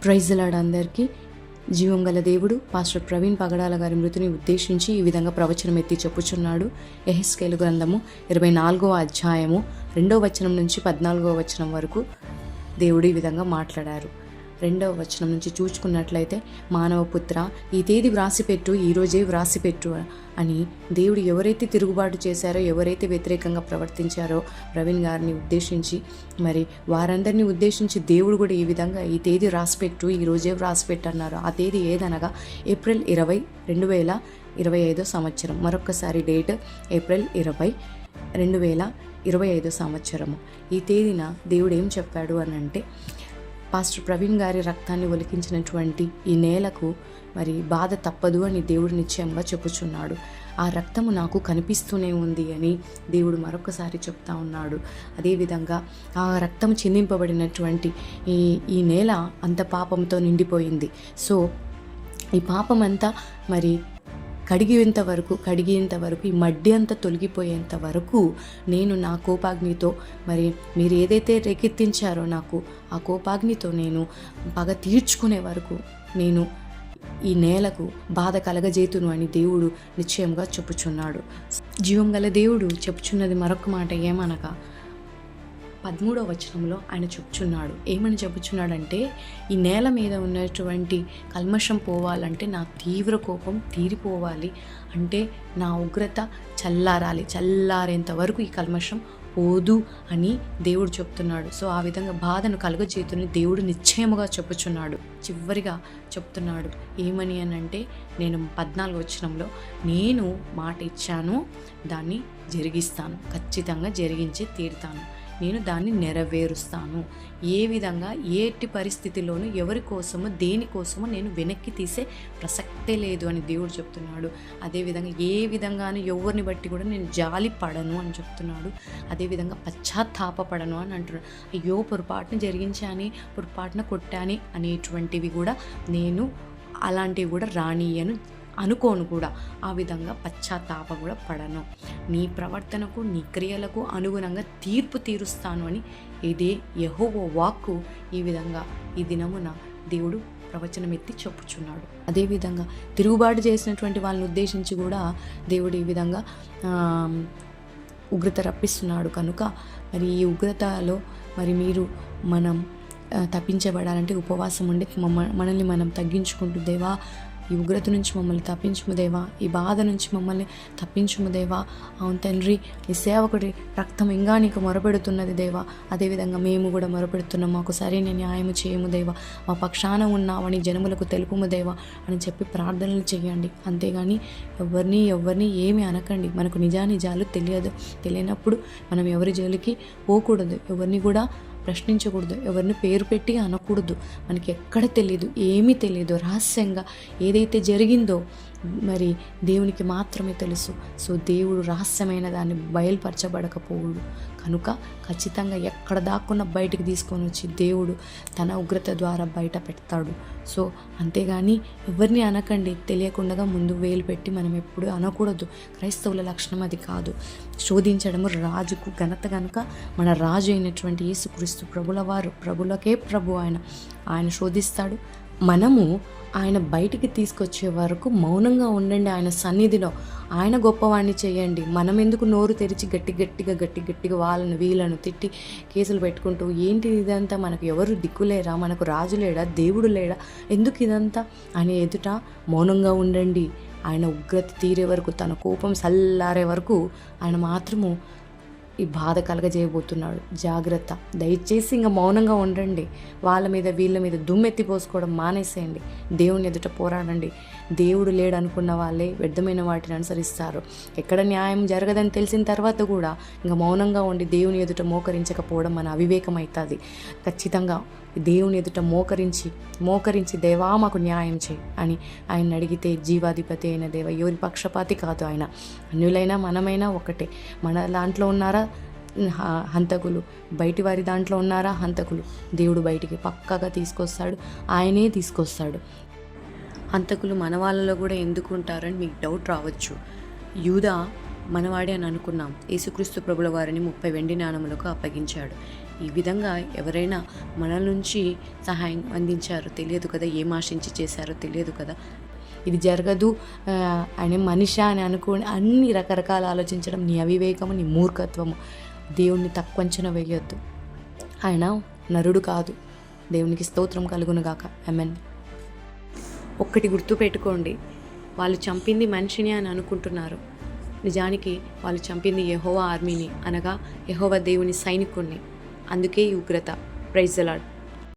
Praise the lord అందరికీ. జీవం గల దేవుడు పాస్టర్ ప్రవీణ్ పగడాల గారి మృతిని ఉద్దేశించి ఈ విధంగా ప్రవచనం ఎత్తి చెప్పుచున్నాడు. యెహెజ్కేలు గ్రంథము 24వ అధ్యాయము 2వ వచనం నుంచి 14వ వచనం వరకు దేవుడు ఈ విధంగా మాట్లాడారు. 2వ వచనం నుంచి చూసుకున్నట్లయితే, మానవపుత్ర, ఈ తేదీ వ్రాసిపెట్టు, ఈరోజే వ్రాసిపెట్టు అని దేవుడు ఎవరైతే తిరుగుబాటు చేశారో, ఎవరైతే వ్యతిరేకంగా ప్రవర్తించారో ప్రవీణ్ గారిని ఉద్దేశించి, మరి వారందరినీ ఉద్దేశించి దేవుడు కూడా ఈ విధంగా ఈ తేదీ వ్రాసిపెట్టు, ఈరోజే వ్రాసిపెట్టు అన్నారు. ఆ తేదీ ఏదనగా ఏప్రిల్ 20, 2025 సంవత్సరం. మరొకసారి డేట్ ఏప్రిల్ 20, 2025 సంవత్సరము. ఈ తేదీన దేవుడు ఏం చెప్పాడు అని అంటే, పాస్టర్ ప్రవీణ్ గారి రక్తాన్ని ఒలికించినటువంటి ఈ నేలకు మరి బాధ తప్పదు అని దేవుడు నిశ్చయంగా చెప్పుచున్నాడు. ఆ రక్తము నాకు కనిపిస్తూనే ఉంది అని దేవుడు మరొకసారి చెప్తా ఉన్నాడు. అదేవిధంగా ఆ రక్తం చిందింపబడినటువంటి ఈ నేల అంత పాపంతో నిండిపోయింది. సో ఈ పాపమంతా మరి కడిగేంత వరకు ఈ మడ్డి అంతా తొలగిపోయేంత వరకు నేను నా కోపాగ్నితో, మరి మీరు ఏదైతే రేకెత్తించారో నాకు ఆ కోపాగ్నితో నేను పగ తీర్చుకునే వరకు నేను ఈ నేలకు బాధ కలగజేతును అని దేవుడు నిశ్చయంగా చెప్పుచున్నాడు. జీవం గల దేవుడు చెప్పుచున్నది మరొక మాట ఏమనగా 13వ వచనంలో ఆయన చెప్పుచున్నాడు. ఏమని చెప్పుచున్నాడంటే, ఈ నేల మీద ఉన్నటువంటి కల్మషం పోవాలంటే నా తీవ్ర కోపం తీరిపోవాలి, అంటే నా ఉగ్రత చల్లారేంత వరకు ఈ కల్మషం పోదు అని దేవుడు చెప్తున్నాడు. సో ఆ విధంగా బాధను కలుగజేతుని దేవుడు నిశ్చయముగా చెప్పుచున్నాడు. చివరిగా చెప్తున్నాడు ఏమని అని అంటే, నేను 14వ వచనంలో, నేను మాట ఇచ్చాను, దాన్ని జరిగిస్తాను, ఖచ్చితంగా జరిగించి తీరుతాను, నేను దాన్ని నెరవేరుస్తాను. ఏ విధంగా ఎట్టి పరిస్థితిలోనూ ఎవరి కోసమో దేనికోసమో నేను వెనక్కి తీసే ప్రసక్తే లేదు అని దేవుడు చెప్తున్నాడు. అదేవిధంగా ఏ విధంగానూ ఎవరిని బట్టి కూడా నేను జాలి పడను అని చెప్తున్నాడు. అదేవిధంగా పశ్చాత్తాపడను అని అంటున్నాడు. అయ్యో పొరపాటున జరిగించాని, పొరపాటున కొట్టాని అనేటువంటివి కూడా నేను అలాంటివి కూడా రానియను, అనుకోను కూడా. ఆ విధంగా పశ్చాత్తాప కూడా పడను. నీ ప్రవర్తనకు నీ క్రియలకు అనుగుణంగా తీర్పు తీరుస్తాను అని ఇదే యెహోవా వాక్కు ఈ విధంగా ఈ దినమున దేవుడు ప్రవచనం ఎత్తి చెప్పుచున్నాడు. అదేవిధంగా తిరుగుబాటు చేసినటువంటి వాళ్ళని ఉద్దేశించి కూడా దేవుడు ఈ విధంగా ఉగ్రత రప్పిస్తున్నాడు. కనుక మరి ఈ ఉగ్రతలో మరి మనం తప్పించబడాలంటే ఉపవాసం ఉండి మనల్ని మనం తగ్గించుకుంటూ, దేవా ఈ ఉగ్రత నుంచి మమ్మల్ని తప్పించుము దేవా, ఈ బాధ నుంచి మమ్మల్ని తప్పించుము దేవా, అవును తండ్రి, ఈ సేవకుడి రక్తం ఇంకా నీకు మొరపెడుతున్నది దేవా, అదేవిధంగా మేము కూడా మొరపెడుతున్నాం, మాకు సరైన న్యాయము చేయము దేవా, మా పక్షాన ఉన్నావని జనములకు తెలుపుము దేవా అని చెప్పి ప్రార్థనలు చేయండి. అంతేగాని ఎవరిని ఏమి అనకండి. మనకు నిజాలు తెలియనప్పుడు మనం ఎవరి జోలికి పోకూడదు, ఎవరిని కూడా ప్రశ్నించకూడదు, ఎవరిని పేరు పెట్టి అనకూడదు. మనకి ఎక్కడ తెలియదు, ఏమీ తెలియదు, రహస్యంగా ఏదైతే జరిగిందో మరి దేవునికి మాత్రమే తెలుసు. సో దేవుడు రహస్యమైన దాన్ని బయలుపరచబడకపోవుడు కనుక ఖచ్చితంగా ఎక్కడ దాక్కున్న బయటికి తీసుకొని వచ్చి దేవుడు తన ఉగ్రత ద్వారా బయట పెడతాడు. సో అంతేగాని ఎవరిని అనకండి. తెలియకుండా ముందు వేలు పెట్టి మనం ఎప్పుడు అనకూడదు. క్రైస్తవుల లక్షణం అది కాదు. శోధించడము రాజుకు ఘనత కనుక మన రాజు అయినటువంటి యేసుక్రీస్తు ప్రభులకే ప్రభు ఆయన శోధిస్తాడు. మనము ఆయన బయటికి తీసుకొచ్చే వరకు మౌనంగా ఉండండి. ఆయన సన్నిధిలో ఆయన గొప్పవాణ్ణి చేయండి. మనం ఎందుకు నోరు తెరిచి గట్టిగా వాళ్ళను వీళ్ళను తిట్టి కేసులు పెట్టుకుంటూ, ఏంటి ఇదంతా, మనకు ఎవరు దిక్కులేరా, మనకు రాజు లేడా, దేవుడు లేడా, ఎందుకు ఇదంతా అని ఎదుట మౌనంగా ఉండండి. ఆయన ఉగ్రత తీరే వరకు, తన కోపం చల్లారే వరకు ఆయన మాత్రము ఈ బాధ కలగజేయబోతున్నాడు. జాగ్రత్త. దయచేసి ఇంకా మౌనంగా ఉండండి. వాళ్ళ మీద వీళ్ళ మీద దుమ్మెత్తిపోసుకోవడం మానేసేయండి. దేవుని ఎదుట పోరాడండి. దేవుడు లేడు అనుకున్న వాళ్ళే వ్యర్థమైన వాటిని అనుసరిస్తారు. ఎక్కడ న్యాయం జరగదని తెలిసిన తర్వాత కూడా ఇంకా మౌనంగా ఉండి దేవుని ఎదుట మోకరించకపోవడం మన అవివేకం అవుతుంది. ఖచ్చితంగా దేవుని ఎదుట మోకరించి దేవా మాకు న్యాయం చేయి అని ఆయన అడిగితే, జీవాధిపతి అయిన దేవ ఎవరి పక్షపాతి కాదు ఆయన. అన్యులైనా మనమైనా ఒకటే. మన దాంట్లో ఉన్నారా హంతకులు, బయటి వారి దాంట్లో ఉన్నారా హంతకులు, దేవుడు బయటికి పక్కాగా తీసుకొస్తాడు, ఆయనే తీసుకొస్తాడు. హంతకులు మన వాళ్ళలో కూడా ఎందుకు ఉంటారని మీకు డౌట్ రావచ్చు. యూదా మనవాడే అని అనుకున్నాం. యేసుక్రీస్తు ప్రభుల వారిని 30 వెండి నాణములకు అప్పగించాడు. ఈ విధంగా ఎవరైనా మన నుంచి సహాయం అందించారో తెలియదు కదా, ఏం ఆశించి చేశారో తెలియదు కదా. ఇది జరగదు, ఆయన మనిషి అని అనుకోని అన్ని రకరకాల ఆలోచించడం నీ అవివేకము, నీ మూర్ఖత్వము. దేవుణ్ణి తక్కువ అంచనా వేయొద్దు. ఆయన నరుడు కాదు. దేవునికి స్తోత్రం కలుగునుగాక. ఆమేన్. ఒక్కటి గుర్తుపెట్టుకోండి, వాళ్ళు చంపింది మనిషిని అని అనుకుంటున్నారు. నిజానికి వాళ్ళు చంపింది యెహోవా ఆర్మీని, అనగా యెహోవా దేవుని సైనికుణ్ణి. అందుకే ఈ ఉగ్రత. Praise the lord.